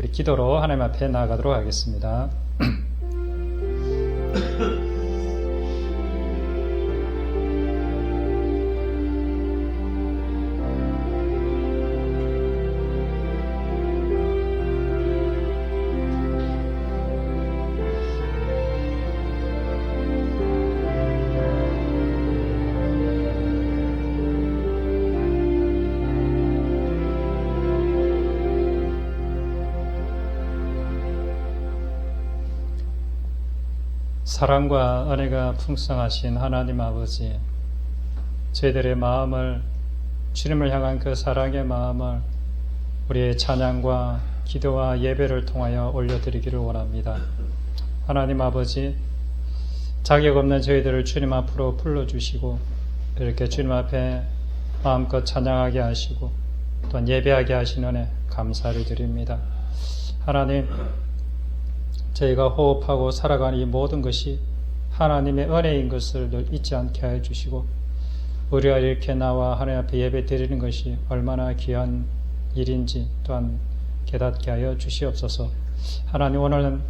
우리 기도로 하나님 앞에 나아가도록 하겠습니다. 사랑과 은혜가 풍성하신 하나님 아버지, 저희들의 마음을, 주님을 향한 그 사랑의 마음을 우리의 찬양과 기도와 예배를 통하여 올려드리기를 원합니다. 하나님 아버지, 자격 없는 저희들을 주님 앞으로 불러주시고 이렇게 주님 앞에 마음껏 찬양하게 하시고 또한 예배하게 하신 은혜 감사를 드립니다. 하나님, 저희가 호흡하고 살아가는 이 모든 것이 하나님의 은혜인 것을 늘 잊지 않게 해주시고, 우리가 이렇게 나와 하나님 앞에 예배 드리는 것이 얼마나 귀한 일인지 또한 깨닫게 하여 주시옵소서. 하나님, 오늘은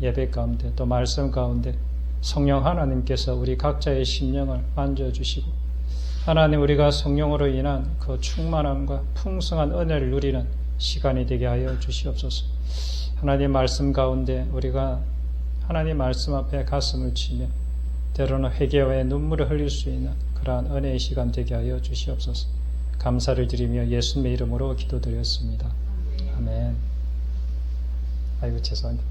예배 가운데 또 말씀 가운데 성령 하나님께서 우리 각자의 심령을 만져주시고, 하나님, 우리가 성령으로 인한 그 충만함과 풍성한 은혜를 누리는 시간이 되게 하여 주시옵소서. 하나님 말씀 가운데 우리가 하나님 말씀 앞에 가슴을 치며 때로는 회개와 눈물을 흘릴 수 있는 그러한 은혜의 시간 되게 하여 주시옵소서. 감사를 드리며 예수님의 이름으로 기도드렸습니다. 아멘. 아이고 죄송합니다.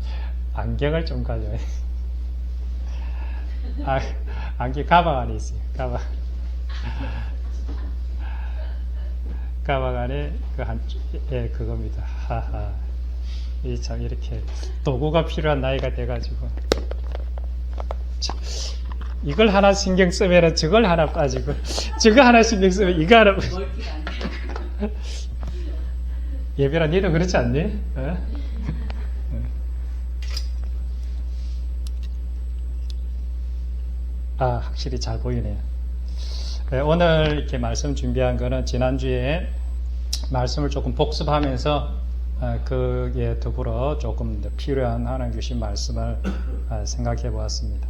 안경을 좀 가져요. 안경 가방 안에 있어요. 가방 안에 그 한쪽에 그겁니다. 하하. 이 참 이렇게 도구가 필요한 나이가 돼가지고 이걸 하나 신경 쓰면 저걸 하나 빠지고 저거 하나 신경 쓰면 이거 하나 예별아, 니도 그렇지 않니? 어? 확실히 잘 보이네요. 오늘 이렇게 말씀 준비한 거는 지난주에 말씀을 조금 복습하면서 그에 더불어 조금 더 필요한 하나님 주신 말씀을 생각해 보았습니다.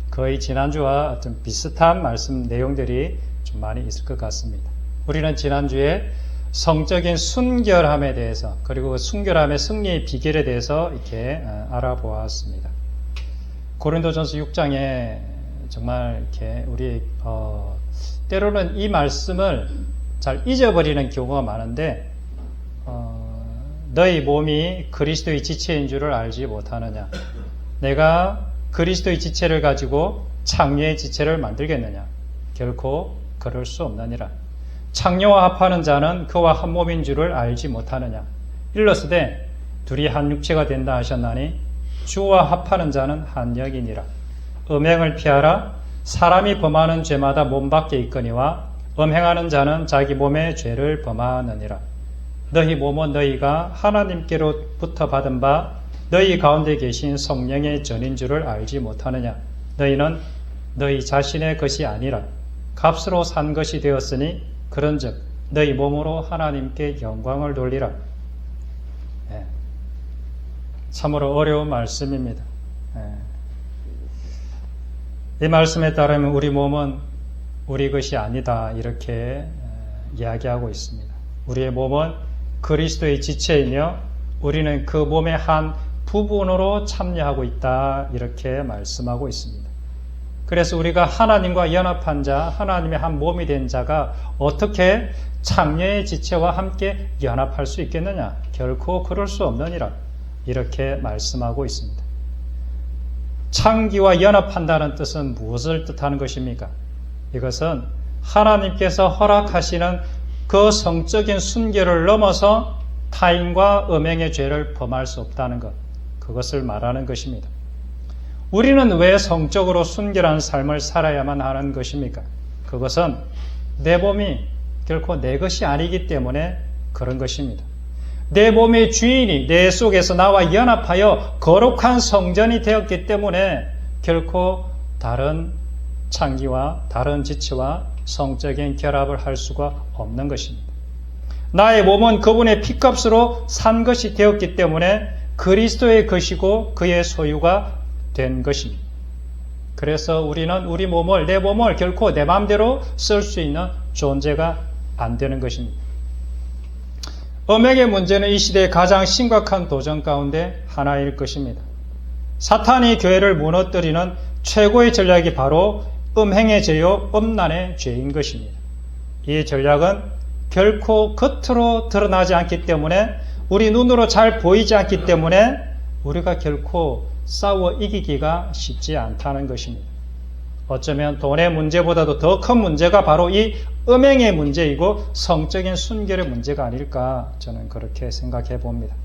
거의 지난주와 어떤 비슷한 말씀 내용들이 좀 많이 있을 것 같습니다. 우리는 지난주에 성적인 순결함에 대해서, 그리고 그 순결함의 승리의 비결에 대해서 이렇게 알아보았습니다. 고린도전서 6장에 정말 이렇게 우리 때로는 이 말씀을 잘 잊어버리는 경우가 많은데, 너희 몸이 그리스도의 지체인 줄을 알지 못하느냐? 내가 그리스도의 지체를 가지고 창녀의 지체를 만들겠느냐? 결코 그럴 수 없느니라. 창녀와 합하는 자는 그와 한 몸인 줄을 알지 못하느냐? 일러스되 둘이 한 육체가 된다 하셨나니 주와 합하는 자는 한 영이니라. 음행을 피하라. 사람이 범하는 죄마다 몸 밖에 있거니와 음행하는 자는 자기 몸의 죄를 범하느니라. 너희 몸은 너희가 하나님께로부터 받은 바 너희 가운데 계신 성령의 전인 줄을 알지 못하느냐? 너희는 너희 자신의 것이 아니라 값으로 산 것이 되었으니 그런즉 너희 몸으로 하나님께 영광을 돌리라. 참으로 어려운 말씀입니다. 이 말씀에 따르면 우리 몸은 우리 것이 아니다, 이렇게 이야기하고 있습니다. 우리의 몸은 그리스도의 지체이며 우리는 그 몸의 한 부분으로 참여하고 있다, 이렇게 말씀하고 있습니다. 그래서 우리가 하나님과 연합한 자, 하나님의 한 몸이 된 자가 어떻게 창녀의 지체와 함께 연합할 수 있겠느냐? 결코 그럴 수 없느니라, 이렇게 말씀하고 있습니다. 창기와 연합한다는 뜻은 무엇을 뜻하는 것입니까? 이것은 하나님께서 허락하시는 그 성적인 순결을 넘어서 타인과 음행의 죄를 범할 수 없다는 것, 그것을 말하는 것입니다. 우리는 왜 성적으로 순결한 삶을 살아야만 하는 것입니까? 그것은 내 몸이 결코 내 것이 아니기 때문에 그런 것입니다. 내 몸의 주인이 내 속에서 나와 연합하여 거룩한 성전이 되었기 때문에 결코 다른 창기와 다른 지체와 성적인 결합을 할 수가 없는 것입니다. 나의 몸은 그분의 피값으로 산 것이 되었기 때문에 그리스도의 것이고 그의 소유가 된 것입니다. 그래서 우리는 우리 몸을, 내 몸을 결코 내 마음대로 쓸 수 있는 존재가 안 되는 것입니다. 음행의 문제는 이 시대의 가장 심각한 도전 가운데 하나일 것입니다. 사탄이 교회를 무너뜨리는 최고의 전략이 바로 음행의 죄요, 음란의 죄인 것입니다. 이 전략은 결코 겉으로 드러나지 않기 때문에, 우리 눈으로 잘 보이지 않기 때문에 우리가 결코 싸워 이기기가 쉽지 않다는 것입니다. 어쩌면 돈의 문제보다도 더 큰 문제가 바로 이 음행의 문제이고 성적인 순결의 문제가 아닐까, 저는 그렇게 생각해 봅니다.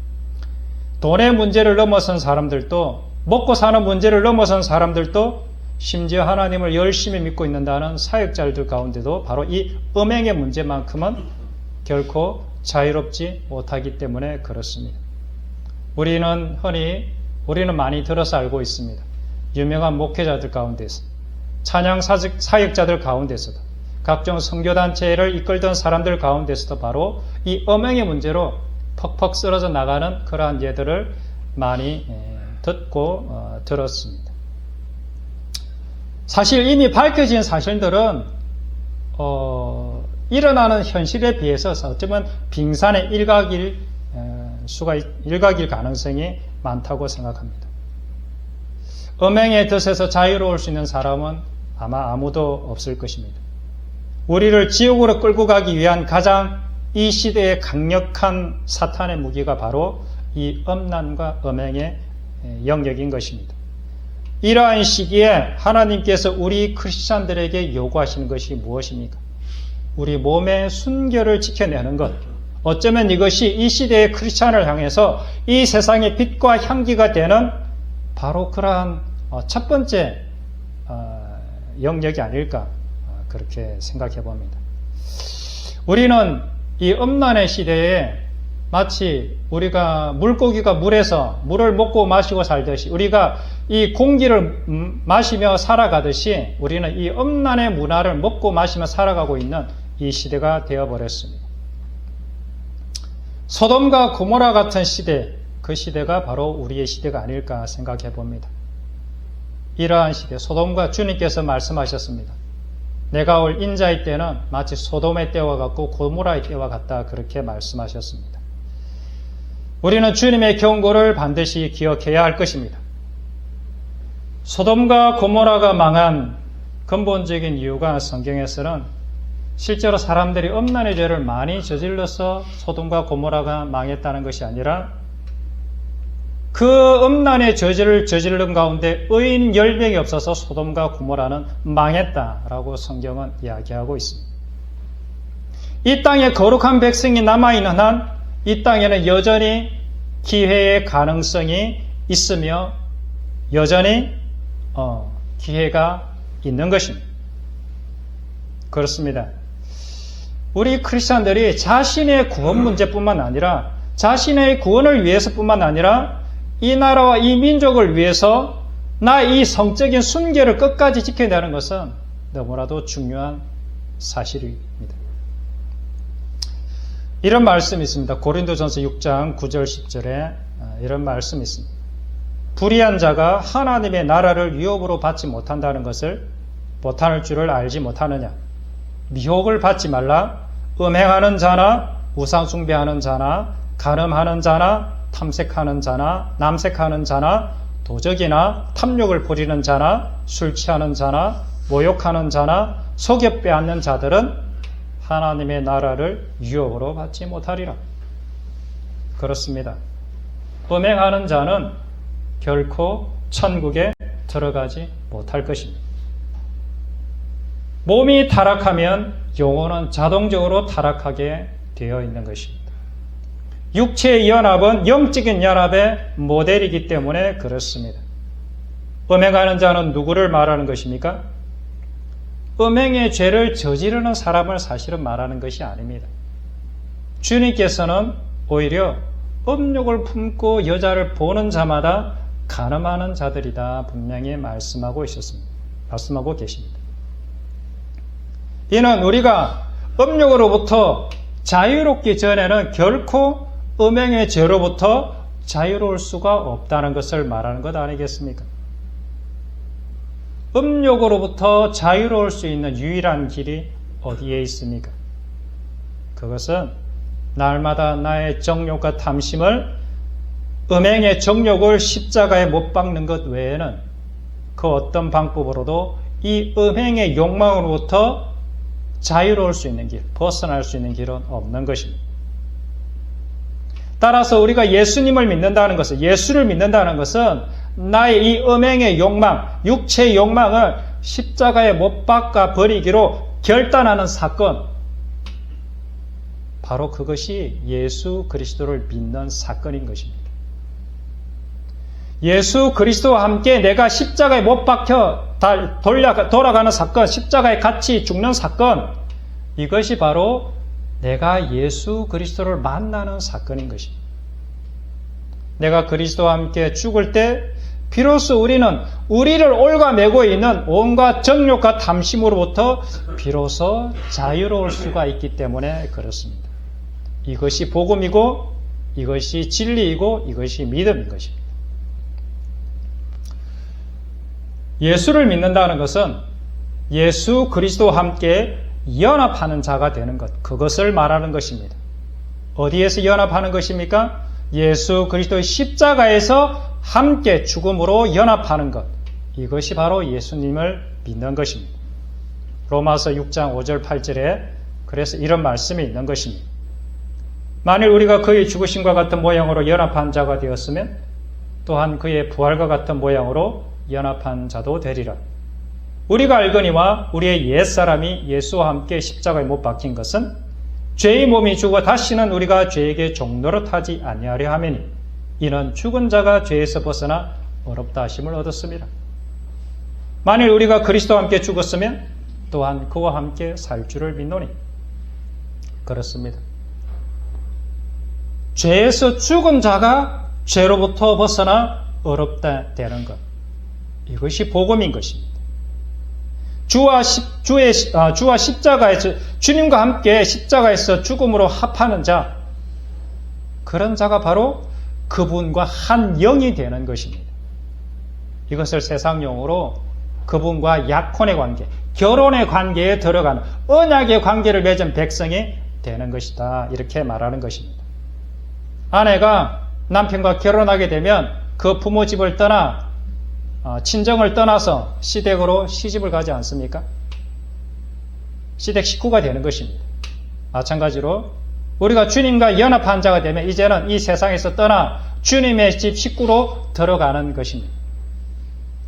돈의 문제를 넘어선 사람들도, 먹고 사는 문제를 넘어선 사람들도, 심지어 하나님을 열심히 믿고 있는다는 사역자들 가운데도 바로 이 음행의 문제만큼은 결코 자유롭지 못하기 때문에 그렇습니다. 우리는 많이 들어서 알고 있습니다. 유명한 목회자들 가운데서, 찬양 사역자들 가운데서도, 각종 선교단체를 이끌던 사람들 가운데서도 바로 이 음행의 문제로 퍽퍽 쓰러져 나가는 그러한 예들을 많이 듣고 들었습니다. 사실 이미 밝혀진 사실들은 일어나는 현실에 비해서 어쩌면 빙산의 일각일 가능성이 많다고 생각합니다. 음행의 덫에서 자유로울 수 있는 사람은 아마 아무도 없을 것입니다. 우리를 지옥으로 끌고 가기 위한 가장 이 시대의 강력한 사탄의 무기가 바로 이 음란과 음행의 영역인 것입니다. 이러한 시기에 하나님께서 우리 크리스찬들에게 요구하시는 것이 무엇입니까? 우리 몸의 순결을 지켜내는 것. 어쩌면 이것이 이 시대의 크리스찬을 향해서 이 세상의 빛과 향기가 되는 바로 그러한 첫 번째 영역이 아닐까, 그렇게 생각해 봅니다. 우리는 이 음란의 시대에 마치 우리가 물고기가 물에서 물을 먹고 마시고 살듯이, 우리가 이 공기를 마시며 살아가듯이 우리는 이 음란의 문화를 먹고 마시며 살아가고 있는 이 시대가 되어버렸습니다. 소돔과 고모라 같은 시대, 그 시대가 바로 우리의 시대가 아닐까 생각해 봅니다. 이러한 시대, 소돔과 주님께서 말씀하셨습니다. 내가 올 인자의 때는 마치 소돔의 때와 같고 고모라의 때와 같다, 그렇게 말씀하셨습니다. 우리는 주님의 경고를 반드시 기억해야 할 것입니다. 소돔과 고모라가 망한 근본적인 이유가 성경에서는 실제로 사람들이 음란의 죄를 많이 저질러서 소돔과 고모라가 망했다는 것이 아니라 그 음란의 죄를 저지른 가운데 의인 10명이 없어서 소돔과 고모라는 망했다라고 성경은 이야기하고 있습니다. 이 땅에 거룩한 백성이 남아있는 한 이 땅에는 여전히 기회의 가능성이 있으며 여전히 기회가 있는 것입니다. 그렇습니다. 우리 크리스찬들이 자신의 구원 문제뿐만 아니라 자신의 구원을 위해서뿐만 아니라 이 나라와 이 민족을 위해서 나 이 성적인 순결을 끝까지 지켜내는 것은 너무나도 중요한 사실입니다. 이런 말씀이 있습니다. 고린도전서 6장 9절 10절에 이런 말씀이 있습니다. 불의한 자가 하나님의 나라를 유업으로 받지 못한다는 것을 못할 줄을 알지 못하느냐. 미혹을 받지 말라. 음행하는 자나 우상 숭배하는 자나 간음하는 자나 탐색하는 자나 남색하는 자나 도적이나 탐욕을 부리는 자나 술 취하는 자나 모욕하는 자나 속여 빼앗는 자들은 하나님의 나라를 유업으로 받지 못하리라. 그렇습니다. 음행하는 자는 결코 천국에 들어가지 못할 것입니다. 몸이 타락하면 영혼은 자동적으로 타락하게 되어 있는 것입니다. 육체의 연합은 영적인 연합의 모델이기 때문에 그렇습니다. 음행하는 자는 누구를 말하는 것입니까? 음행의 죄를 저지르는 사람을 사실은 말하는 것이 아닙니다. 주님께서는 오히려 음욕을 품고 여자를 보는 자마다 간음하는 자들이다 분명히 말씀하고 계십니다. 이는 우리가 음욕으로부터 자유롭기 전에는 결코 음행의 죄로부터 자유로울 수가 없다는 것을 말하는 것 아니겠습니까? 음욕으로부터 자유로울 수 있는 유일한 길이 어디에 있습니까? 그것은 날마다 나의 정욕과 탐심을, 음행의 정욕을 십자가에 못 박는 것 외에는 그 어떤 방법으로도 이 음행의 욕망으로부터 자유로울 수 있는 길, 벗어날 수 있는 길은 없는 것입니다. 따라서 우리가 예수님을 믿는다는 것은, 예수를 믿는다는 것은 나의 이 음행의 욕망, 육체의 욕망을 십자가에 못 박아 버리기로 결단하는 사건, 바로 그것이 예수 그리스도를 믿는 사건인 것입니다. 예수 그리스도와 함께 내가 십자가에 못 박혀 돌아가는 사건, 십자가에 같이 죽는 사건, 이것이 바로 내가 예수 그리스도를 만나는 사건인 것입니다. 내가 그리스도와 함께 죽을 때 비로소 우리는 우리를 올가매고 있는 온갖 정욕과 탐심으로부터 비로소 자유로울 수가 있기 때문에 그렇습니다. 이것이 복음이고, 이것이 진리이고, 이것이 믿음인 것입니다. 예수를 믿는다는 것은 예수 그리스도와 함께 연합하는 자가 되는 것, 그것을 말하는 것입니다. 어디에서 연합하는 것입니까? 예수 그리스도의 십자가에서 함께 죽음으로 연합하는 것, 이것이 바로 예수님을 믿는 것입니다. 로마서 6장 5절 8절에 그래서 이런 말씀이 있는 것입니다. 만일 우리가 그의 죽으심과 같은 모양으로 연합한 자가 되었으면 또한 그의 부활과 같은 모양으로 연합한 자도 되리라. 우리가 알거니와 우리의 옛사람이 예수와 함께 십자가에 못 박힌 것은 죄의 몸이 죽어 다시는 우리가 죄에게 종노릇하지 아니하려 하매니 이는 죽은 자가 죄에서 벗어나 어렵다 하심을 얻었습니다. 만일 우리가 그리스도와 함께 죽었으면 또한 그와 함께 살 줄을 믿노니. 그렇습니다. 죄에서 죽은 자가 죄로부터 벗어나 어렵다 되는 것, 이것이 복음인 것입니다. 주와 십자가에서, 주님과 함께 십자가에서 죽음으로 합하는 자, 그런 자가 바로 그분과 한 영이 되는 것입니다. 이것을 세상용어로 그분과 약혼의 관계, 결혼의 관계에 들어가는 언약의 관계를 맺은 백성이 되는 것이다, 이렇게 말하는 것입니다. 아내가 남편과 결혼하게 되면 그 부모 집을 떠나 친정을 떠나서 시댁으로 시집을 가지 않습니까? 시댁 식구가 되는 것입니다. 마찬가지로 우리가 주님과 연합한 자가 되면 이제는 이 세상에서 떠나 주님의 집 식구로 들어가는 것입니다.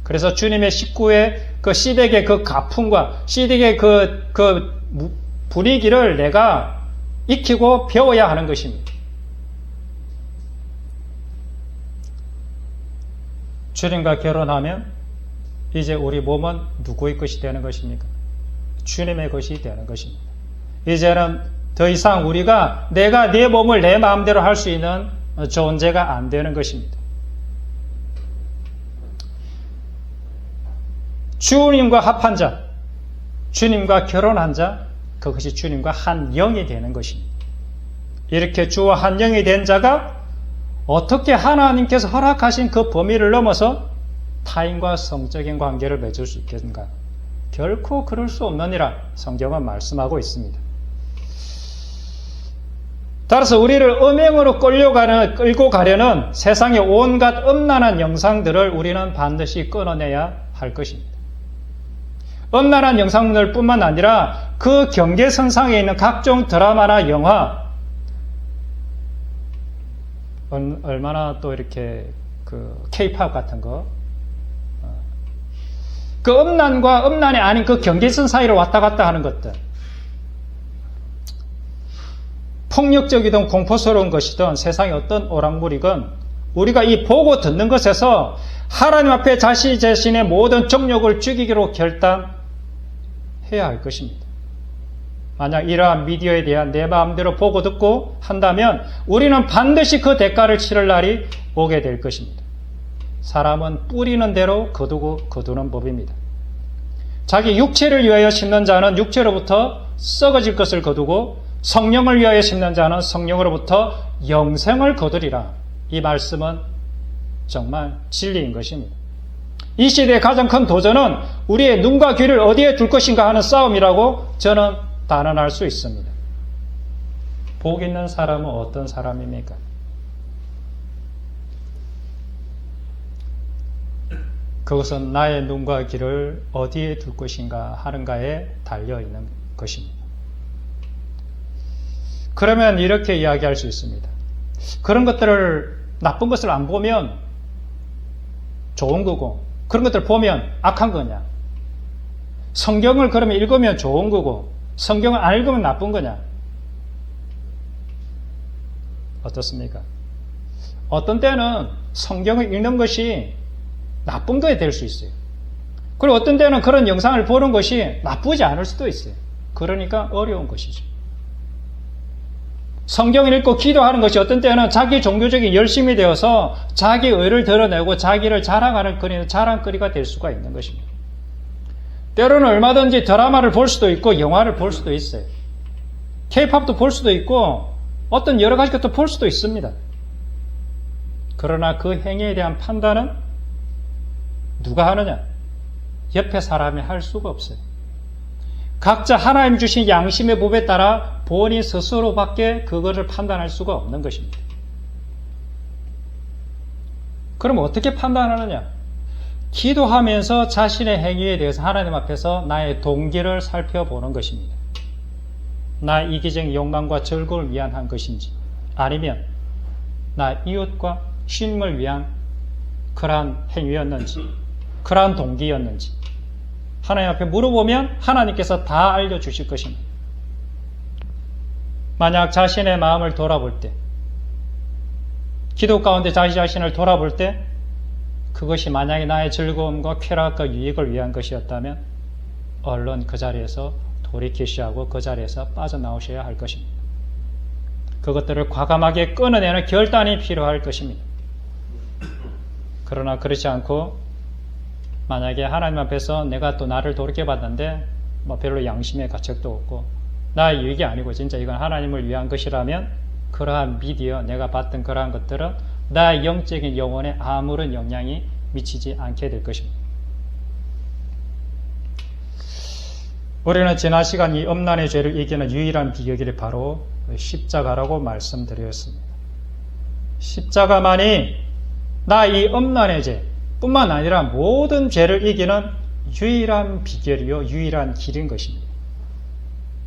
그래서 주님의 식구의 그 시댁의 그 가풍과 시댁의 그 분위기를 내가 익히고 배워야 하는 것입니다. 주님과 결혼하면 이제 우리 몸은 누구의 것이 되는 것입니까? 주님의 것이 되는 것입니다. 이제는 더 이상 우리가 내가 내 몸을 내 마음대로 할 수 있는 존재가 안 되는 것입니다. 주님과 합한 자, 주님과 결혼한 자, 그것이 주님과 한 영이 되는 것입니다. 이렇게 주와 한 영이 된 자가 어떻게 하나님께서 허락하신 그 범위를 넘어서 타인과 성적인 관계를 맺을 수 있겠는가? 결코 그럴 수 없느니라 성경은 말씀하고 있습니다. 따라서 우리를 음행으로 끌고 가려는 세상의 온갖 음란한 영상들을 우리는 반드시 끊어내야 할 것입니다. 음란한 영상들 뿐만 아니라 그 경계선상에 있는 각종 드라마나 영화, 얼마나 또 이렇게 K-팝 같은 거, 그 음란과 음란이 아닌 그 경계선 사이를 왔다 갔다 하는 것들, 폭력적이든 공포스러운 것이든 세상의 어떤 오락물이건 우리가 이 보고 듣는 것에서 하나님 앞에 자신의 모든 정욕을 죽이기로 결단해야 할 것입니다. 만약 이러한 미디어에 대한 내 마음대로 보고 듣고 한다면 우리는 반드시 그 대가를 치를 날이 오게 될 것입니다. 사람은 뿌리는 대로 거두는 법입니다. 자기 육체를 위하여 심는 자는 육체로부터 썩어질 것을 거두고 성령을 위하여 심는 자는 성령으로부터 영생을 거두리라. 이 말씀은 정말 진리인 것입니다. 이 시대의 가장 큰 도전은 우리의 눈과 귀를 어디에 둘 것인가 하는 싸움이라고 저는 단언할 수 있습니다. 복 있는 사람은 어떤 사람입니까? 그것은 나의 눈과 귀를 어디에 둘 것인가 하는가에 달려있는 것입니다. 그러면 이렇게 이야기할 수 있습니다. 그런 것들을, 나쁜 것을 안 보면 좋은 거고, 그런 것들을 보면 악한 거냐? 성경을 그러면 읽으면 좋은 거고, 성경을 안 읽으면 나쁜 거냐? 어떻습니까? 어떤 때는 성경을 읽는 것이 나쁜 거에 될 수 있어요. 그리고 어떤 때는 그런 영상을 보는 것이 나쁘지 않을 수도 있어요. 그러니까 어려운 것이죠. 성경을 읽고 기도하는 것이 어떤 때는 자기 종교적인 열심이 되어서 자기 의를 드러내고 자기를 자랑하는 자랑거리가 될 수가 있는 것입니다. 때로는 얼마든지 드라마를 볼 수도 있고 영화를 볼 수도 있어요. K-팝도 볼 수도 있고 어떤 여러 가지 것도 볼 수도 있습니다. 그러나 그 행위에 대한 판단은 누가 하느냐? 옆에 사람이 할 수가 없어요. 각자 하나님 주신 양심의 법에 따라 본인 스스로밖에 그것을 판단할 수가 없는 것입니다. 그럼 어떻게 판단하느냐? 기도하면서 자신의 행위에 대해서 하나님 앞에서 나의 동기를 살펴보는 것입니다. 나의 이기적인 욕망과 즐거움을 위한 한 것인지, 아니면 나 이웃과 신임을 위한 그러한 행위였는지, 그러한 동기였는지 하나님 앞에 물어보면 하나님께서 다 알려주실 것입니다. 만약 자신의 마음을 돌아볼 때, 기도 가운데 자기 자신을 돌아볼 때 그것이 만약에 나의 즐거움과 쾌락과 유익을 위한 것이었다면 얼른 그 자리에서 돌이키셔야 하고 그 자리에서 빠져나오셔야 할 것입니다. 그것들을 과감하게 끊어내는 결단이 필요할 것입니다. 그러나 그렇지 않고 만약에 하나님 앞에서 내가 또 나를 돌이켜봤는데 별로 양심의 가책도 없고 나의 유익이 아니고 진짜 이건 하나님을 위한 것이라면 그러한 미디어, 내가 봤던 그러한 것들은 나의 영적인 영혼에 아무런 영향이 미치지 않게 될 것입니다. 우리는 지난 시간 이 엄난의 죄를 이기는 유일한 비결이 바로 십자가라고 말씀드렸습니다. 십자가만이 나 이 엄난의 죄 뿐만 아니라 모든 죄를 이기는 유일한 비결이요, 유일한 길인 것입니다.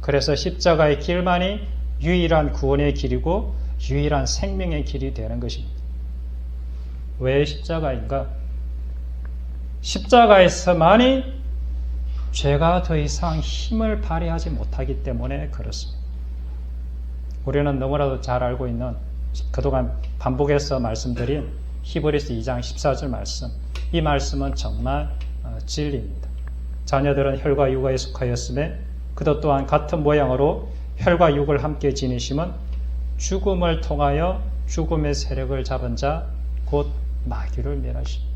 그래서 십자가의 길만이 유일한 구원의 길이고 유일한 생명의 길이 되는 것입니다. 왜 십자가인가? 십자가에서만이 죄가 더 이상 힘을 발휘하지 못하기 때문에 그렇습니다. 우리는 너무나도 잘 알고 있는 그동안 반복해서 말씀드린 히브리서 2장 14절 말씀, 이 말씀은 정말 진리입니다. 자녀들은 혈과 육에 속하였음에 그도 또한 같은 모양으로 혈과 육을 함께 지니심은 죽음을 통하여 죽음의 세력을 잡은 자 곧 마귀를 멸하십니다.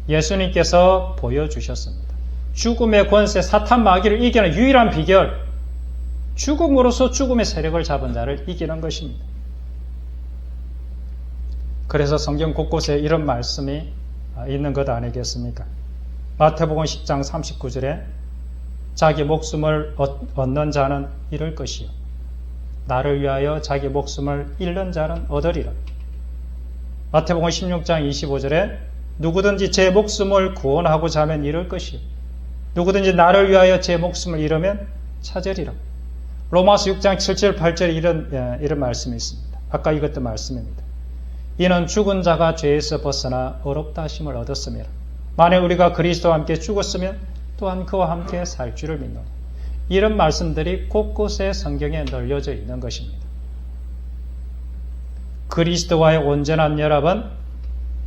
예수님께서 보여주셨습니다. 죽음의 권세, 사탄 마귀를 이기는 유일한 비결, 죽음으로써 죽음의 세력을 잡은 자를 이기는 것입니다. 그래서 성경 곳곳에 이런 말씀이 있는 것 아니겠습니까? 마태복음 10장 39절에 자기 목숨을 얻는 자는 잃을 것이요 나를 위하여 자기 목숨을 잃는 자는 얻으리라. 마태복음 16장 25절에 누구든지 제 목숨을 구원하고자 하면 잃을 것이요 누구든지 나를 위하여 제 목숨을 잃으면 찾으리라. 로마서 6장 7절 8절에 이런 말씀이 있습니다. 아까 이것도 말씀입니다. 이는 죽은 자가 죄에서 벗어나 어렵다 하심을 얻었으며 만약 우리가 그리스도와 함께 죽었으면 또한 그와 함께 살 줄을 믿노라. 이런 말씀들이 곳곳에 성경에 널려져 있는 것입니다. 그리스도와의 온전한 연합은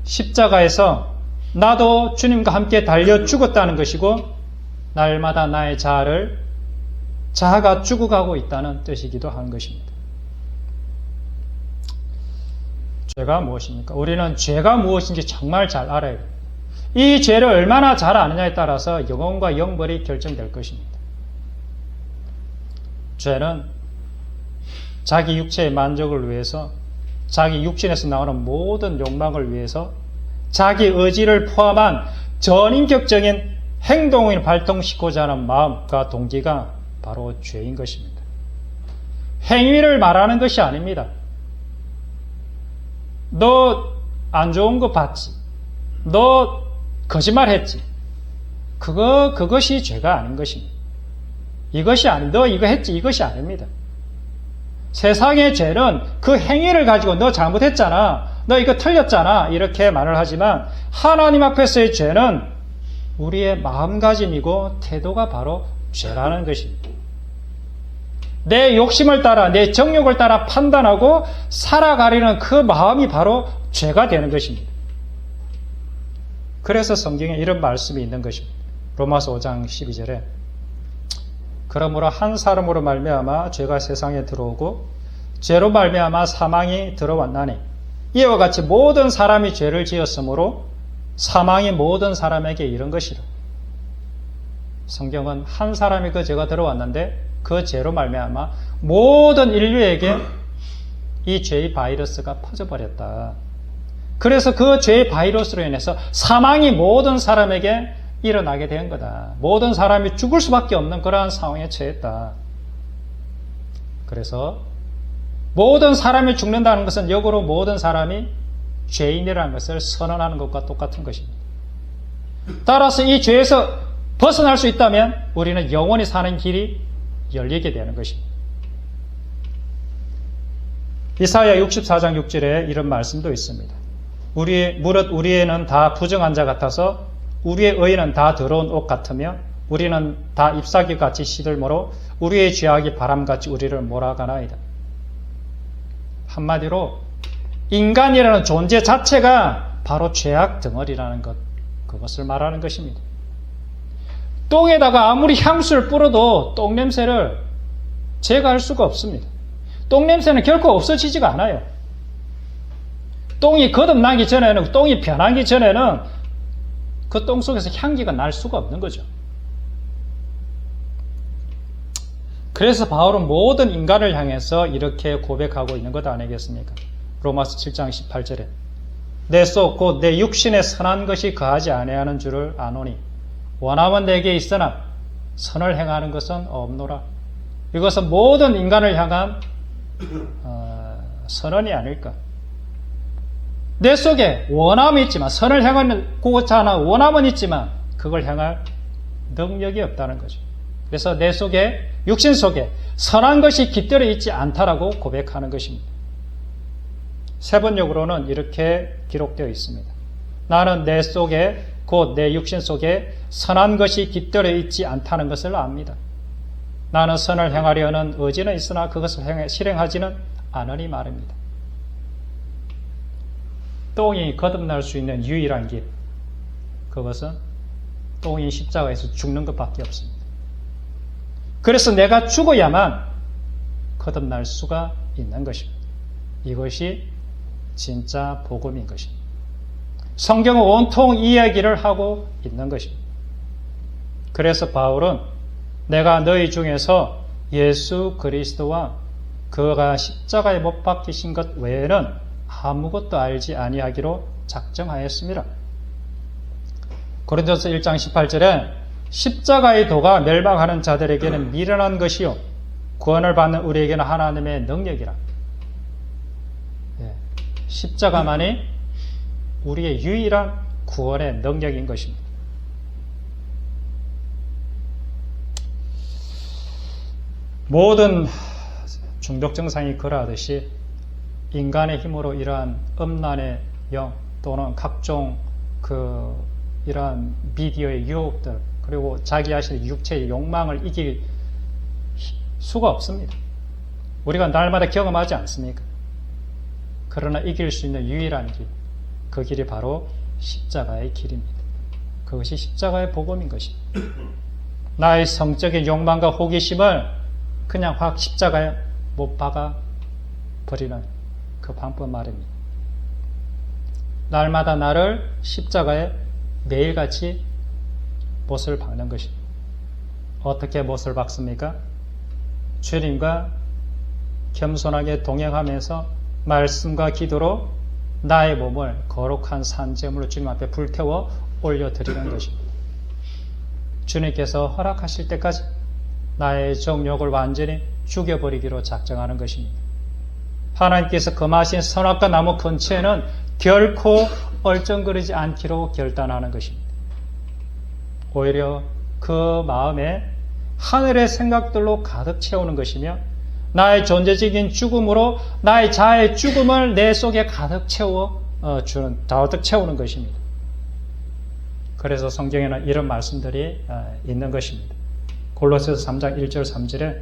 십자가에서 나도 주님과 함께 달려 죽었다는 것이고 날마다 나의 자아가 죽어가고 있다는 뜻이기도 한 것입니다. 죄가 무엇입니까? 우리는 죄가 무엇인지 정말 잘 알아야 합니다. 이 죄를 얼마나 잘 아느냐에 따라서 영혼과 영벌이 결정될 것입니다. 죄는 자기 육체의 만족을 위해서, 자기 육신에서 나오는 모든 욕망을 위해서 자기 의지를 포함한 전인격적인 행동을 발동시키고자 하는 마음과 동기가 바로 죄인 것입니다. 행위를 말하는 것이 아닙니다. 너 안 좋은 거 봤지? 너 거짓말 했지? 그것이 죄가 아닌 것입니다. 너 이거 했지? 이것이 아닙니다. 세상의 죄는 그 행위를 가지고 너 잘못했잖아, 너 이거 틀렸잖아, 이렇게 말을 하지만 하나님 앞에서의 죄는 우리의 마음가짐이고 태도가 바로 죄라는 것입니다. 내 욕심을 따라, 내 정욕을 따라 판단하고 살아가려는 그 마음이 바로 죄가 되는 것입니다. 그래서 성경에 이런 말씀이 있는 것입니다. 로마서 5장 12절에 그러므로 한 사람으로 말미암아 죄가 세상에 들어오고 죄로 말미암아 사망이 들어왔나니 이와 같이 모든 사람이 죄를 지었으므로 사망이 모든 사람에게 이른 것이라. 성경은 한 사람이 그 죄가 들어왔는데 그 죄로 말미암아 모든 인류에게 이 죄의 바이러스가 퍼져버렸다. 그래서 그 죄의 바이러스로 인해서 사망이 모든 사람에게 일어나게 된 거다. 모든 사람이 죽을 수밖에 없는 그러한 상황에 처했다. 그래서 모든 사람이 죽는다는 것은 역으로 모든 사람이 죄인이라는 것을 선언하는 것과 똑같은 것입니다. 따라서 이 죄에서 벗어날 수 있다면 우리는 영원히 사는 길이 열리게 되는 것입니다. 이사야 64장 6절에 이런 말씀도 있습니다. 무릇 우리에는 다 부정한 자 같아서 우리의 의는 다 더러운 옷 같으며 우리는 다 잎사귀같이 시들므로 우리의 죄악이 바람같이 우리를 몰아가나이다. 한마디로 인간이라는 존재 자체가 바로 죄악 덩어리라는 것, 그것을 말하는 것입니다. 똥에다가 아무리 향수를 뿌려도 똥냄새를 제거할 수가 없습니다. 똥냄새는 결코 없어지지가 않아요. 똥이 거듭나기 전에는, 똥이 변하기 전에는 그 똥 속에서 향기가 날 수가 없는 거죠. 그래서 바울은 모든 인간을 향해서 이렇게 고백하고 있는 것 아니겠습니까? 로마서 7장 18절에 내 속 곧 내 육신에 선한 것이 거하지 아니하는 줄을 아노니 원함은 내게 있으나 선을 행하는 것은 없노라. 이것은 모든 인간을 향한 선언이 아닐까. 내 속에 원함이 있지만, 선을 행하고자 하는 원함은 있지만 그걸 향할 능력이 없다는 거죠. 그래서 내 속에, 육신 속에 선한 것이 깃들어 있지 않다라고 고백하는 것입니다. 세번역으로는 이렇게 기록되어 있습니다. 나는 내 속에, 곧 내 육신 속에 선한 것이 깃들어 있지 않다는 것을 압니다. 나는 선을 행하려 하는 의지는 있으나 그것을 실행하지는 않으니 말입니다. 똥이 거듭날 수 있는 유일한 길, 그것은 똥이 십자가에서 죽는 것밖에 없습니다. 그래서 내가 죽어야만 거듭날 수가 있는 것입니다. 이것이 진짜 복음인 것입니다. 성경은 온통 이야기를 하고 있는 것입니다. 그래서 바울은 내가 너희 중에서 예수 그리스도와 그가 십자가에 못 박히신 것 외에는 아무것도 알지 아니하기로 작정하였습니다. 고린도서 1장 18절에 십자가의 도가 멸망하는 자들에게는 미련한 것이요 구원을 받는 우리에게는 하나님의 능력이라. 십자가만이 우리의 유일한 구원의 능력인 것입니다. 모든 중독 증상이 그러하듯이 인간의 힘으로 이러한 음란의 영 또는 각종 이러한 미디어의 유혹들 그리고 자기 자신의 육체의 욕망을 이길 수가 없습니다. 우리가 날마다 경험하지 않습니까? 그러나 이길 수 있는 유일한 길, 그 길이 바로 십자가의 길입니다. 그것이 십자가의 복음인 것입니다. 나의 성적인 욕망과 호기심을 그냥 확 십자가에 못 박아 버리는 그 방법 말입니다. 날마다 나를 십자가에 매일같이 못을 박는 것입니다. 어떻게 못을 박습니까? 주님과 겸손하게 동행하면서 말씀과 기도로 나의 몸을 거룩한 산제물로 주님 앞에 불태워 올려드리는 것입니다. 주님께서 허락하실 때까지 나의 정욕을 완전히 죽여버리기로 작정하는 것입니다. 하나님께서 금하신 선악과 나무 근처에는 결코 얼쩡거리지 않기로 결단하는 것입니다. 오히려 그 마음에 하늘의 생각들로 가득 채우는 것이며 나의 존재적인 죽음으로 나의 자아의 죽음을 내 속에 가득 채우는 것입니다. 그래서 성경에는 이런 말씀들이 있는 것입니다. 골로새서 3장 1절 3절에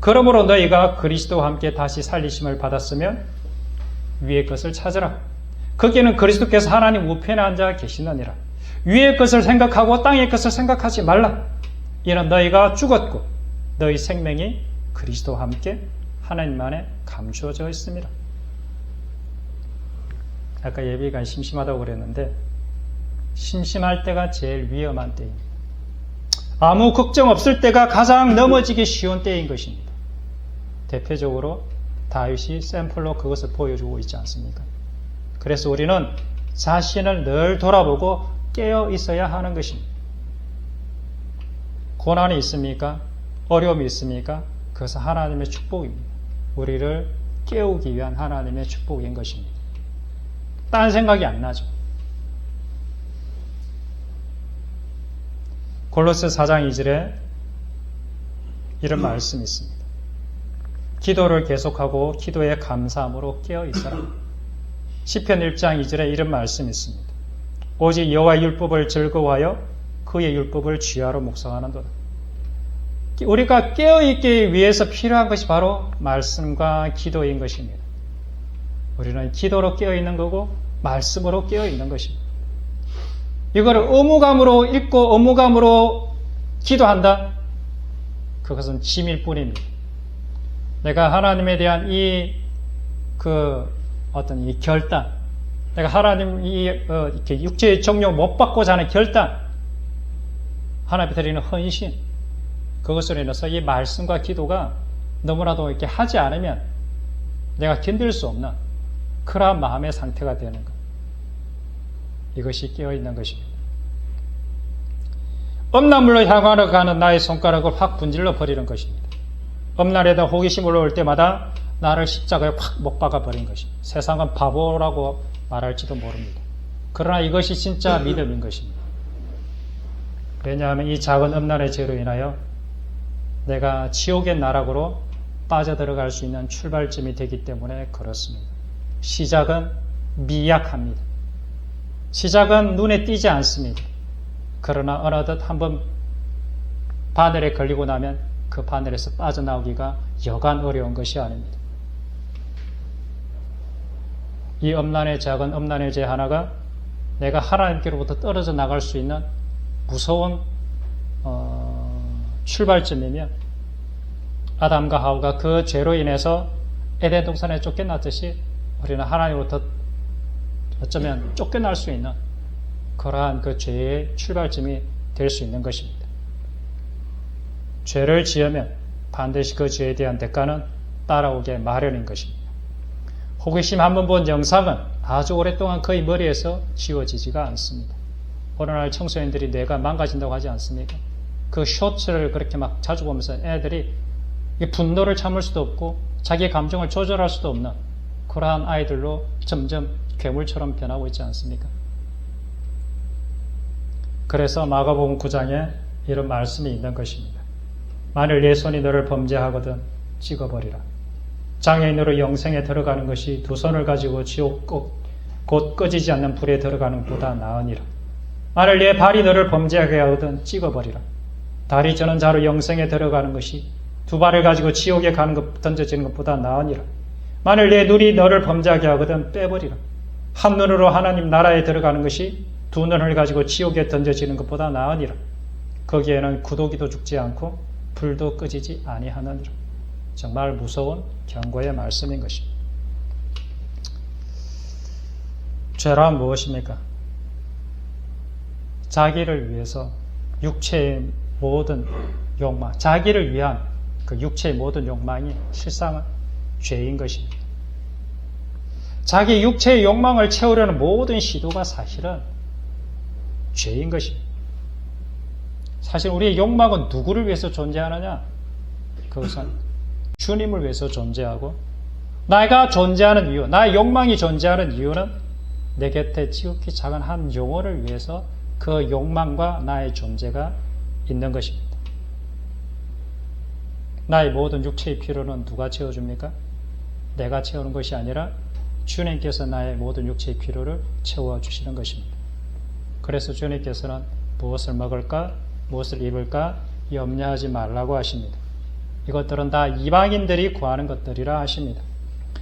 그러므로 너희가 그리스도와 함께 다시 살리심을 받았으면 위의 것을 찾으라. 거기에는 그리스도께서 하나님 우편에 앉아 계시느니라. 위의 것을 생각하고 땅의 것을 생각하지 말라. 이는 너희가 죽었고 너희 생명이 그리스도와 함께 하나님 안에 감추어져 있습니다. 아까 예비가 심심하다고 그랬는데 심심할 때가 제일 위험한 때입니다. 아무 걱정 없을 때가 가장 넘어지기 쉬운 때인 것입니다. 대표적으로 다윗이 샘플로 그것을 보여주고 있지 않습니까? 그래서 우리는 자신을 늘 돌아보고 깨어 있어야 하는 것입니다. 고난이 있습니까? 어려움이 있습니까? 그것은 하나님의 축복입니다. 우리를 깨우기 위한 하나님의 축복인 것입니다. 딴 생각이 안 나죠. 골로새 4장 2절에 이런 말씀이 있습니다. 기도를 계속하고 기도에 감사함으로 깨어 있어라. 시편 1장 2절에 이런 말씀이 있습니다. 오직 여호와의 율법을 즐거워하여 그의 율법을 주야로 묵상하는도다. 우리가 깨어있기 위해서 필요한 것이 바로 말씀과 기도인 것입니다. 우리는 기도로 깨어있는 거고 말씀으로 깨어있는 것입니다. 이거를 의무감으로 읽고 의무감으로 기도한다? 그것은 짐일 뿐입니다. 내가 하나님에 대한 이 결단, 내가 하나님 이렇게 육체의 정욕 못 받고자 하는 결단, 하나님께 드리는 헌신, 그것으로 인해서 이 말씀과 기도가 너무나도 이렇게 하지 않으면 내가 견딜 수 없는 그러한 마음의 상태가 되는 것. 이것이 깨어있는 것입니다. 엄나물로 향하러 가는 나의 손가락을 확 분질러 버리는 것입니다. 엄날에다 호기심 올라올 때마다 나를 십자가에 확 못 박아 버린 것입니다. 세상은 바보라고 말할지도 모릅니다. 그러나 이것이 진짜 믿음인 것입니다. 왜냐하면 이 작은 엄난의 죄로 인하여 내가 지옥의 나락으로 빠져들어갈 수 있는 출발점이 되기 때문에 그렇습니다. 시작은 미약합니다. 시작은 눈에 띄지 않습니다. 그러나 어느덧 한번 바늘에 걸리고 나면 그 바늘에서 빠져나오기가 여간 어려운 것이 아닙니다. 이 엄난의 작은 엄난의 죄 하나가 내가 하나님께로부터 떨어져 나갈 수 있는 무서운 출발점이며 아담과 하와가 그 죄로 인해서 에덴 동산에 쫓겨났듯이 우리는 하나님으로부터 어쩌면 쫓겨날 수 있는 그러한 그 죄의 출발점이 될 수 있는 것입니다. 죄를 지으면 반드시 그 죄에 대한 대가는 따라오게 마련인 것입니다. 호기심 한번 본 영상은 아주 오랫동안 그의 머리에서 지워지지가 않습니다. 어느 날 청소년들이 뇌가 망가진다고 하지 않습니까? 그 쇼츠를 그렇게 막 자주 보면서 애들이 분노를 참을 수도 없고 자기의 감정을 조절할 수도 없는 그러한 아이들로 점점 괴물처럼 변하고 있지 않습니까? 그래서 마가복음 9장에 이런 말씀이 있는 것입니다. 만일 내 손이 너를 범죄하거든 찍어버리라. 장애인으로 영생에 들어가는 것이 두 손을 가지고 지옥 곧 꺼지지 않는 불에 들어가는 것보다 나으니라. 만일 내 발이 너를 범죄하게 하거든 찍어버리라. 다리 저는 자로 영생에 들어가는 것이 두 발을 가지고 지옥에 가는 것 던져지는 것보다 나으니라. 만일 내 눈이 너를 범죄하게 하거든 빼버리라. 한 눈으로 하나님 나라에 들어가는 것이 두 눈을 가지고 지옥에 던져지는 것보다 나으니라. 거기에는 구더기도 죽지 않고 불도 꺼지지 아니하느니라. 정말 무서운 경고의 말씀인 것입니다. 죄란 무엇입니까? 자기를 위해서 육체의 모든 욕망, 자기를 위한 그 육체의 모든 욕망이 실상은 죄인 것입니다. 자기 육체의 욕망을 채우려는 모든 시도가 사실은 죄인 것입니다. 사실 우리의 욕망은 누구를 위해서 존재하느냐? 그것은 주님을 위해서 존재하고, 내가 존재하는 이유, 나의 욕망이 존재하는 이유는 내 곁에 지극히 작은 한 영혼을 위해서 그 욕망과 나의 존재가 있는 것입니다. 나의 모든 육체의 필요는 누가 채워줍니까? 내가 채우는 것이 아니라 주님께서 나의 모든 육체의 필요를 채워주시는 것입니다. 그래서 주님께서는 무엇을 먹을까, 무엇을 입을까 염려하지 말라고 하십니다. 이것들은 다 이방인들이 구하는 것들이라 하십니다.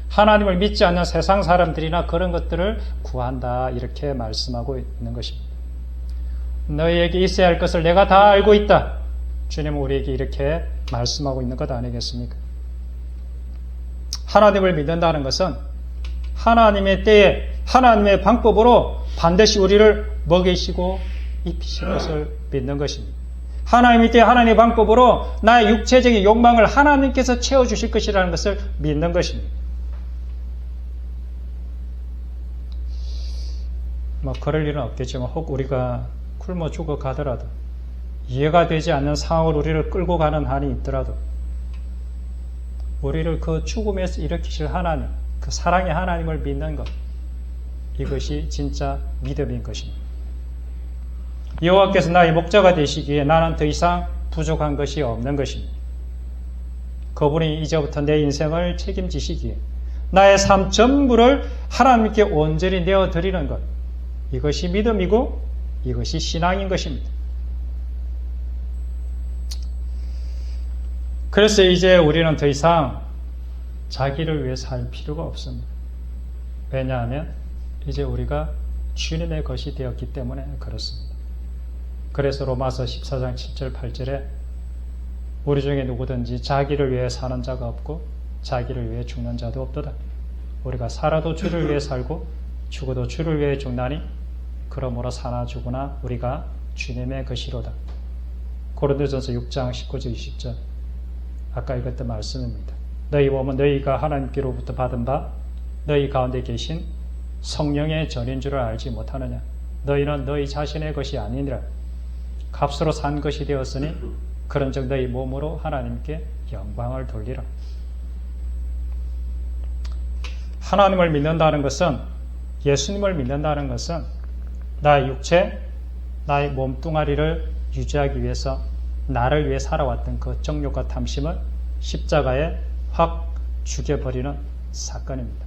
하나님을 믿지 않는 세상 사람들이나 그런 것들을 구한다, 이렇게 말씀하고 있는 것입니다. 너희에게 있어야 할 것을 내가 다 알고 있다. 주님은 우리에게 이렇게 말씀하고 있는 것 아니겠습니까? 하나님을 믿는다는 것은 하나님의 때에 하나님의 방법으로 반드시 우리를 먹이시고 입히실 것을 믿는 것입니다. 하나님의 때에 하나님의 방법으로 나의 육체적인 욕망을 하나님께서 채워주실 것이라는 것을 믿는 것입니다. 그럴 일은 없겠지만 혹 우리가 굶어 죽어 가더라도, 이해가 되지 않는 상황을 우리를 끌고 가는 한이 있더라도, 우리를 그 죽음에서 일으키실 하나님, 그 사랑의 하나님을 믿는 것, 이것이 진짜 믿음인 것입니다. 여호와께서 나의 목자가 되시기에 나는 더 이상 부족한 것이 없는 것입니다. 그분이 이제부터 내 인생을 책임지시기에 나의 삶 전부를 하나님께 온전히 내어드리는 것, 이것이 믿음이고 이것이 신앙인 것입니다. 그래서 이제 우리는 더 이상 자기를 위해 살 필요가 없습니다. 왜냐하면 이제 우리가 주님의 것이 되었기 때문에 그렇습니다. 그래서 로마서 14장 7절 8절에 우리 중에 누구든지 자기를 위해 사는 자가 없고 자기를 위해 죽는 자도 없도다. 우리가 살아도 주를 위해 살고 죽어도 주를 위해 죽나니 그러므로 사나 죽으나 우리가 주님의 것이로다. 고린도전서 6장 19절 20절, 아까 읽었던 말씀입니다. 너희 몸은 너희가 하나님께로부터 받은 바 너희 가운데 계신 성령의 전인 줄을 알지 못하느냐. 너희는 너희 자신의 것이 아니니라. 값으로 산 것이 되었으니 그런즉 너희 몸으로 하나님께 영광을 돌리라. 하나님을 믿는다는 것은, 예수님을 믿는다는 것은 나의 육체, 나의 몸뚱아리를 유지하기 위해서 나를 위해 살아왔던 그 정욕과 탐심을 십자가에 확 죽여버리는 사건입니다.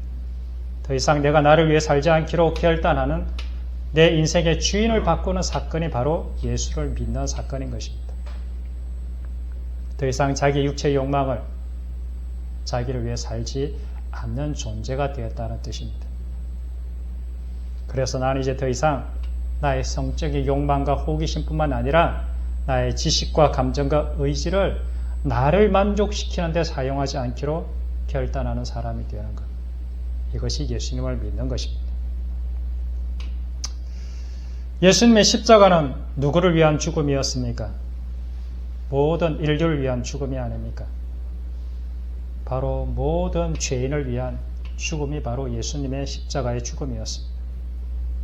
더 이상 내가 나를 위해 살지 않기로 결단하는 내 인생의 주인을 바꾸는 사건이 바로 예수를 믿는 사건인 것입니다. 더 이상 자기 육체의 욕망을 자기를 위해 살지 않는 존재가 되었다는 뜻입니다. 그래서 나는 이제 더 이상 나의 성적인 욕망과 호기심뿐만 아니라 나의 지식과 감정과 의지를 나를 만족시키는 데 사용하지 않기로 결단하는 사람이 되는 것. 이것이 예수님을 믿는 것입니다. 예수님의 십자가는 누구를 위한 죽음이었습니까? 모든 인류를 위한 죽음이 아닙니까? 바로 모든 죄인을 위한 죽음이 바로 예수님의 십자가의 죽음이었습니다.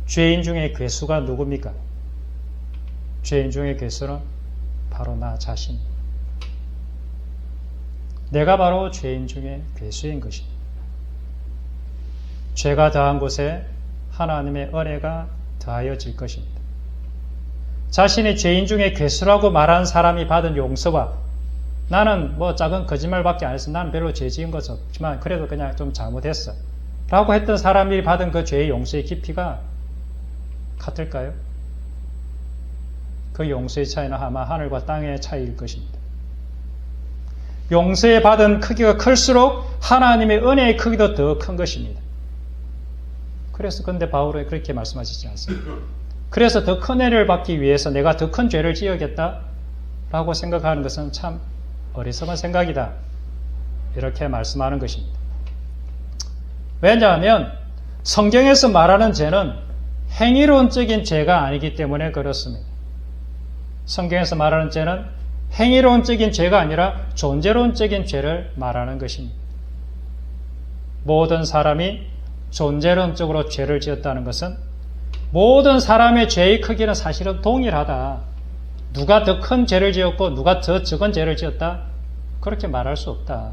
죄인 중에 괴수가 누굽니까? 죄인 중에 괴수는 바로 나 자신입니다. 내가 바로 죄인 중에 괴수인 것입니다. 죄가 더한 곳에 하나님의 은혜가 더하여질 것입니다. 자신이 죄인 중에 괴수라고 말하는 사람이 받은 용서와, 나는 작은 거짓말밖에 안 해서 나는 별로 죄 지은 것 없지만 그래도 그냥 좀 잘못했어 라고 했던 사람이 받은 그 죄의 용서의 깊이가 같을까요? 그 용서의 차이는 아마 하늘과 땅의 차이일 것입니다. 용서에 받은 크기가 클수록 하나님의 은혜의 크기도 더 큰 것입니다. 그래서 근데 바울은 그렇게 말씀하시지 않습니다. 그래서 더 큰 은혜를 받기 위해서 내가 더 큰 죄를 지어야겠다라고 생각하는 것은 참 어리석은 생각이다. 이렇게 말씀하는 것입니다. 왜냐하면 성경에서 말하는 죄는 행위론적인 죄가 아니기 때문에 그렇습니다. 성경에서 말하는 죄는 행위론적인 죄가 아니라 존재론적인 죄를 말하는 것입니다. 모든 사람이 존재론적으로 죄를 지었다는 것은 모든 사람의 죄의 크기는 사실은 동일하다. 누가 더 큰 죄를 지었고 누가 더 적은 죄를 지었다? 그렇게 말할 수 없다.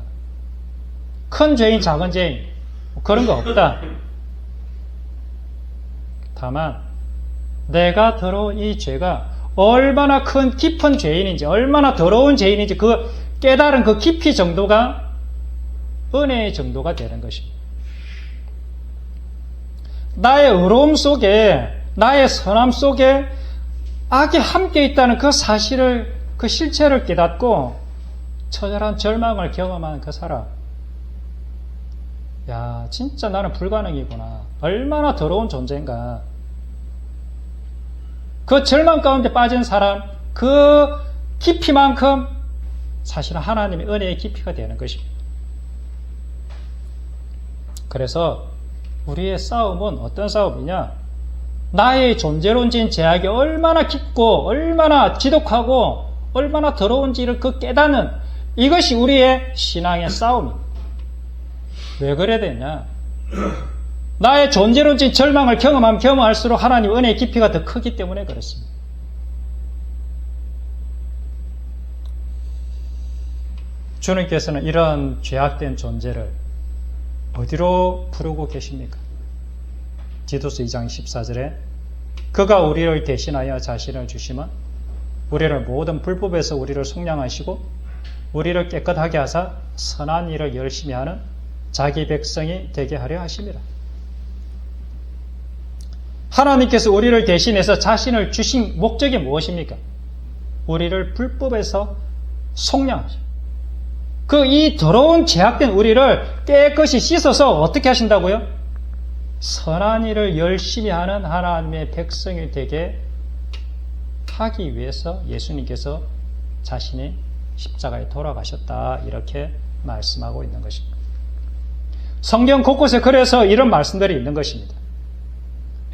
큰 죄인, 작은 죄인 그런 거 없다. 다만 내가 더러운 이 죄가 얼마나 큰 깊은 죄인인지 얼마나 더러운 죄인인지 그 깨달은 그 깊이 정도가 은혜의 정도가 되는 것입니다. 나의 의로움 속에 나의 선함 속에 악이 함께 있다는 그 사실을 그 실체를 깨닫고 처절한 절망을 경험한 그 사람, 야 진짜 나는 불가능이구나. 얼마나 더러운 존재인가. 그 절망 가운데 빠진 사람 그 깊이만큼 사실은 하나님의 은혜의 깊이가 되는 것입니다. 그래서 우리의 싸움은 어떤 싸움이냐? 나의 존재론적인 제약이 얼마나 깊고 얼마나 지독하고 얼마나 더러운지를 그 깨닫는 이것이 우리의 신앙의 싸움입니다. 왜 그래야 되냐? 나의 존재론적인 절망을 경험하면 경험할수록 하나님 은혜의 깊이가 더 크기 때문에 그렇습니다. 주님께서는 이런 죄악된 존재를 어디로 부르고 계십니까? 디도서 2장 14절에 그가 우리를 대신하여 자신을 주시면 우리를 모든 불법에서 우리를 속량하시고 우리를 깨끗하게 하사 선한 일을 열심히 하는 자기 백성이 되게 하려 하심이라. 하나님께서 우리를 대신해서 자신을 주신 목적이 무엇입니까? 우리를 불법에서 속량하십니다. 이 더러운 죄악된 우리를 깨끗이 씻어서 어떻게 하신다고요? 선한 일을 열심히 하는 하나님의 백성이 되게 하기 위해서 예수님께서 자신이 십자가에 돌아가셨다 이렇게 말씀하고 있는 것입니다. 성경 곳곳에 그래서 이런 말씀들이 있는 것입니다.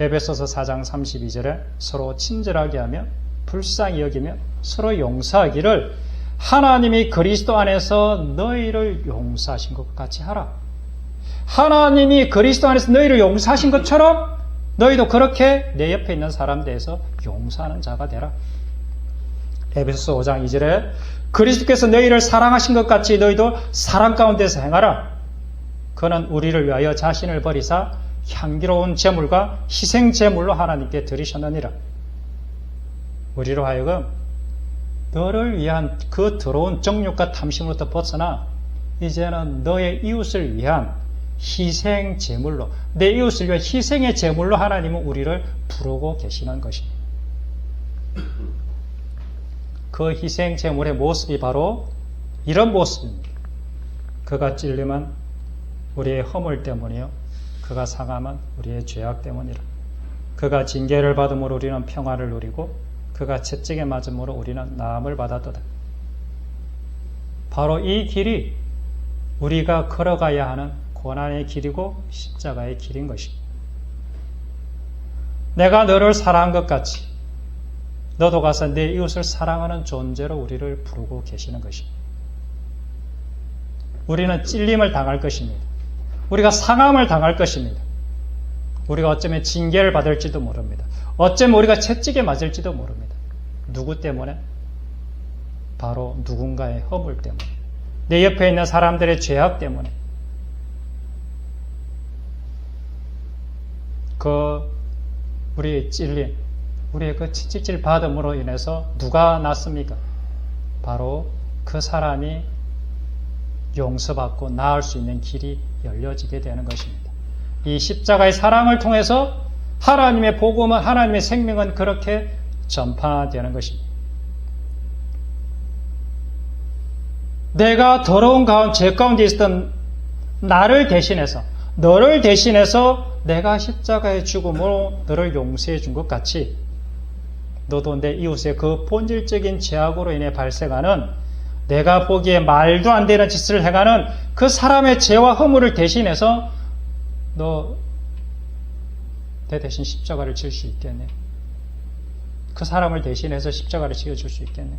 에베소서 4장 32절에 서로 친절하게 하며 불쌍히 여기며 서로 용서하기를 하나님이 그리스도 안에서 너희를 용서하신 것 같이 하라. 하나님이 그리스도 안에서 너희를 용서하신 것처럼 너희도 그렇게 내 옆에 있는 사람 대해서 용서하는 자가 되라. 에베소서 5장 2절에 그리스도께서 너희를 사랑하신 것 같이 너희도 사랑 가운데서 행하라. 그는 우리를 위하여 자신을 버리사 향기로운 제물과 희생 제물로 하나님께 드리셨느니라. 우리로 하여금 너를 위한 그 더러운 정욕과 탐심으로부터 벗어나 이제는 너의 이웃을 위한 희생 제물로, 내 이웃을 위한 희생의 제물로 하나님은 우리를 부르고 계시는 것입니다. 그 희생 제물의 모습이 바로 이런 모습입니다. 그가 찔림은 우리의 허물 때문이요, 그가 상함은 우리의 죄악 때문이라. 그가 징계를 받음으로 우리는 평화를 누리고 그가 채찍에 맞음으로 우리는 나음을 받았도다. 바로 이 길이 우리가 걸어가야 하는 고난의 길이고 십자가의 길인 것입니다. 내가 너를 사랑한 것 같이 너도 가서 내 이웃을 사랑하는 존재로 우리를 부르고 계시는 것입니다. 우리는 찔림을 당할 것입니다. 우리가 상함을 당할 것입니다. 우리가 어쩌면 징계를 받을지도 모릅니다. 어쩌면 우리가 채찍에 맞을지도 모릅니다. 누구 때문에? 바로 누군가의 허물 때문에, 내 옆에 있는 사람들의 죄악 때문에. 우리의 찔림, 우리의 그 채찍질 받음으로 인해서 누가 났습니까? 바로 그 사람이 용서받고 나을 수 있는 길이 열려지게 되는 것입니다. 이 십자가의 사랑을 통해서 하나님의 복음은, 하나님의 생명은 그렇게 전파되는 것입니다. 내가 더러운 죄 가운데 있었던 나를 대신해서, 너를 대신해서 내가 십자가의 죽음으로 너를 용서해 준 것 같이 너도 내 이웃의 그 본질적인 죄악으로 인해 발생하는, 내가 보기에 말도 안 되는 짓을 행하는 그 사람의 죄와 허물을 대신해서 너 내 대신 십자가를 질 수 있겠네. 그 사람을 대신해서 십자가를 지어줄 수 있겠네.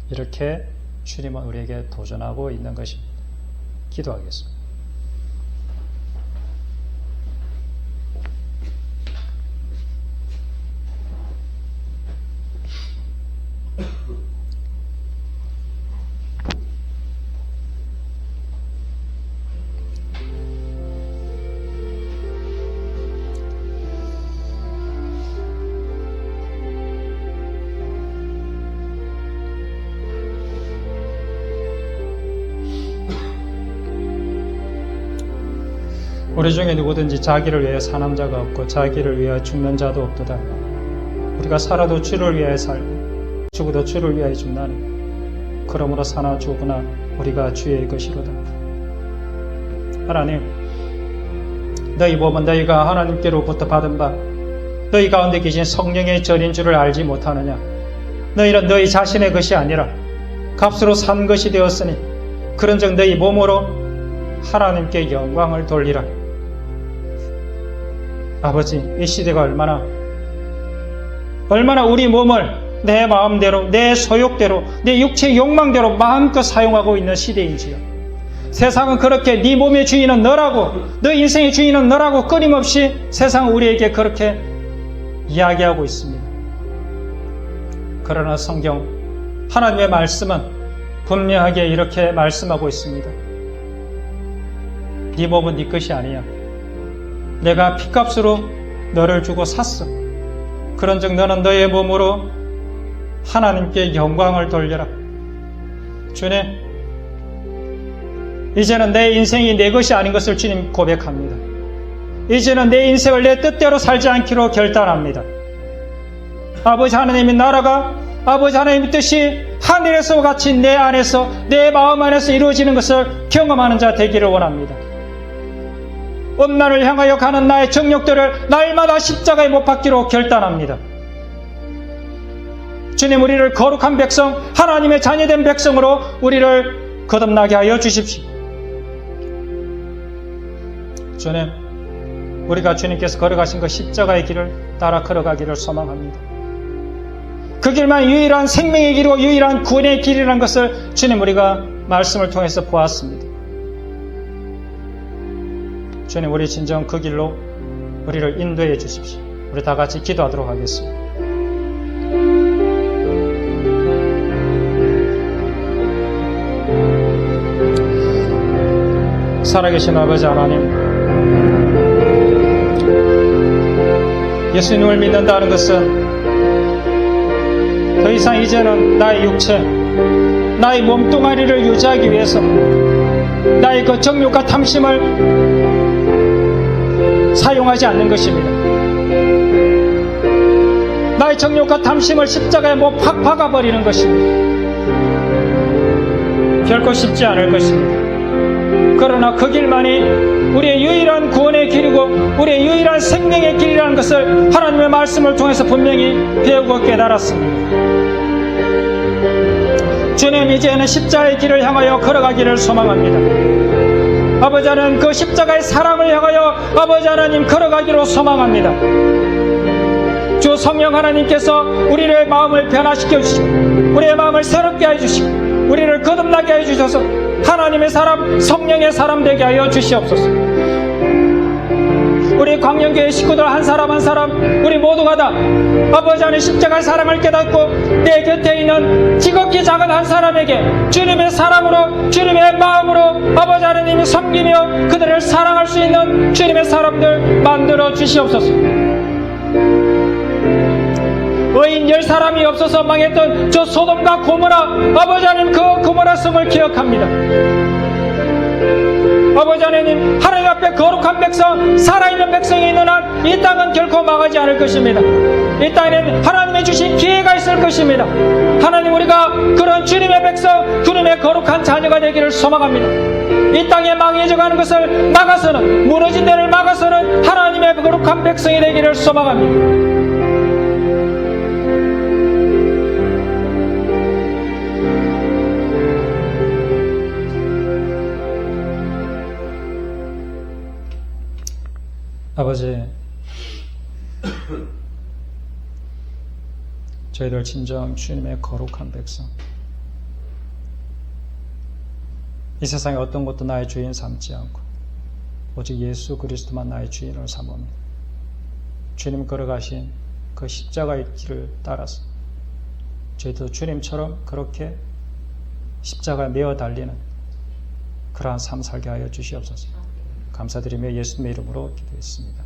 이렇게 주님은 우리에게 도전하고 있는 것입니다. 기도하겠습니다. 우리 중에 누구든지 자기를 위하여 사는 자가 없고 자기를 위하여 죽는 자도 없도다. 우리가 살아도 주를 위하여 살고 죽어도 주를 위하여 죽나니 그러므로 사나 죽으나 우리가 주의 것이로다. 하나님, 너희 몸은 너희가 하나님께로부터 받은 바 너희 가운데 계신 성령의 전인 줄을 알지 못하느냐. 너희는 너희 자신의 것이 아니라 값으로 산 것이 되었으니 그런즉 너희 몸으로 하나님께 영광을 돌리라. 아버지, 이 시대가 얼마나 우리 몸을 내 마음대로, 내 소욕대로, 내 육체의 욕망대로 마음껏 사용하고 있는 시대인지요. 세상은 그렇게 네 몸의 주인은 너라고, 너 인생의 주인은 너라고 끊임없이 세상은 우리에게 그렇게 이야기하고 있습니다. 그러나 성경, 하나님의 말씀은 분명하게 이렇게 말씀하고 있습니다. 네 몸은 네 것이 아니야. 내가 핏값으로 너를 주고 샀어. 그런즉 너는 너의 몸으로 하나님께 영광을 돌려라. 주님, 이제는 내 인생이 내 것이 아닌 것을 주님 고백합니다. 이제는 내 인생을 내 뜻대로 살지 않기로 결단합니다. 아버지 하나님의 나라가, 아버지 하나님의 뜻이 하늘에서 같이 내 안에서, 내 마음 안에서 이루어지는 것을 경험하는 자 되기를 원합니다. 음란을 향하여 가는 나의 정욕들을 날마다 십자가에 못 박기로 결단합니다. 주님, 우리를 거룩한 백성, 하나님의 자녀된 백성으로 우리를 거듭나게 하여 주십시오. 주님, 우리가 주님께서 걸어가신 그 십자가의 길을 따라 걸어가기를 소망합니다. 그 길만 유일한 생명의 길이고 유일한 구원의 길이라는 것을 주님, 우리가 말씀을 통해서 보았습니다. 주님, 우리 진정 그 길로 우리를 인도해 주십시오. 우리 다 같이 기도하도록 하겠습니다. 살아계신 아버지 하나님, 예수님을 믿는다는 것은 더 이상 이제는 나의 육체, 나의 몸뚱아리를 유지하기 위해서 나의 그 정욕과 탐심을 사용하지 않는 것입니다. 나의 정욕과 탐심을 십자가에 못 팍 박아버리는 것입니다. 결코 쉽지 않을 것입니다. 그러나 그 길만이 우리의 유일한 구원의 길이고 우리의 유일한 생명의 길이라는 것을 하나님의 말씀을 통해서 분명히 배우고 깨달았습니다. 주님, 이제는 십자가의 길을 향하여 걸어가기를 소망합니다. 아버지 하나님, 그 십자가의 사랑을 향하여 아버지 하나님 걸어가기로 소망합니다. 주 성령 하나님께서 우리의 마음을 변화시켜 주시고 우리의 마음을 새롭게 해주시고 우리를 거듭나게 해주셔서 하나님의 사람, 성령의 사람 되게 하여 주시옵소서. 우리 광명교회 식구들 한 사람 한 사람 우리 모두가 다 아버지 안에 십자가의 사랑을 깨닫고 내 곁에 있는 지극히 작은 한 사람에게 주님의 사랑으로, 주님의 마음으로 아버지 하나님이 섬기며 그들을 사랑할 수 있는 주님의 사람들 만들어 주시옵소서. 의인 10사람이 없어서 망했던 저 소돔과 고모라, 아버지 하나님 그 고모라 성을 기억합니다. 아버지 하나님, 하나님 앞에 거룩한 백성, 살아있는 백성이 있는 한 이 땅은 결코 망하지 않을 것입니다. 이 땅에는 하나님의 주신 기회가 있을 것입니다. 하나님, 우리가 그런 주님의 백성, 주님의 거룩한 자녀가 되기를 소망합니다. 이 땅에 망해져가는 것을 막아서는, 무너진 데를 막아서는 하나님의 거룩한 백성이 되기를 소망합니다. 아버지, 저희들 진정 주님의 거룩한 백성, 이 세상에 어떤 것도 나의 주인 삼지 않고 오직 예수 그리스도만 나의 주인을 삼습니다. 주님 걸어가신 그 십자가의 길을 따라서 저희도 주님처럼 그렇게 십자가에 매어 달리는 그러한 삶 살게 하여 주시옵소서. 감사드리며 예수님의 이름으로 기도했습니다.